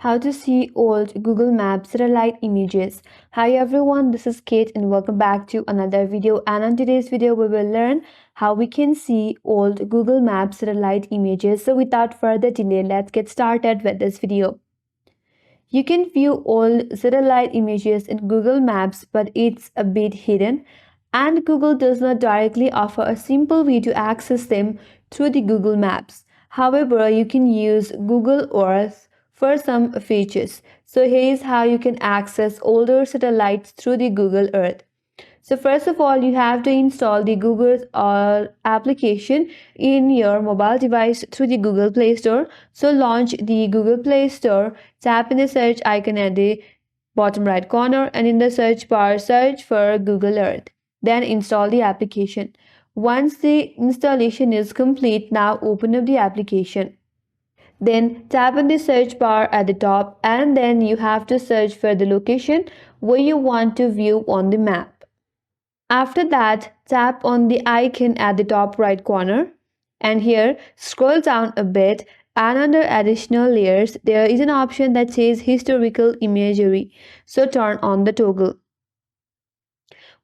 How to see old Google Maps satellite images. Hi everyone, this is Kate and welcome back to another video, and on today's video we will learn how we can see old Google Maps satellite images. So without further delay, let's get started with this video. You can view old satellite images in Google Maps, but it's a bit hidden, and Google does not directly offer a simple way to access them through the Google Maps. However, you can use Google Earth for some features. So here is how you can access older satellites through the Google Earth. So first of all, you have to install the Google application in your mobile device through the Google Play Store. So launch the Google Play Store, tap in the search icon at the bottom right corner, and in the search bar, search for Google Earth. Then install the application. Once the installation is complete, now open up the application. Then tap on the search bar at the top, and then you have to search for the location where you want to view on the map. After that, tap on the icon at the top right corner, and here scroll down a bit, and under additional layers there is an option that says historical imagery. So turn on the toggle.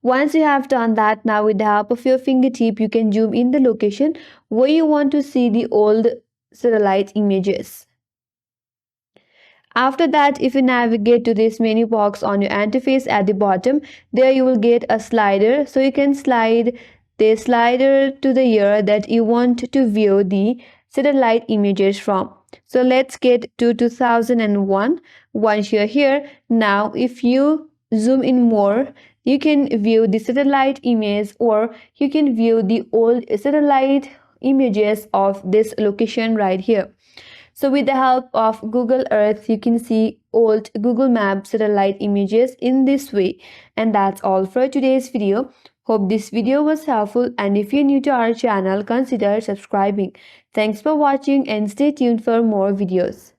Once you have done that, now with the help of your fingertip you can zoom in the location where you want to see the old satellite images. After that, if you navigate to this menu box on your interface at the bottom, there you will get a slider. So you can slide the slider to the year that you want to view the satellite images from. So let's get to 2001. Once you're here, now if you zoom in more, you can view the satellite image, or you can view the old satellite images of this location right here. So with the help of Google Earth, you can see old Google Maps satellite images in this way. And that's all for today's video. Hope this video was helpful, and if you're new to our channel, consider subscribing. Thanks for watching and stay tuned for more videos.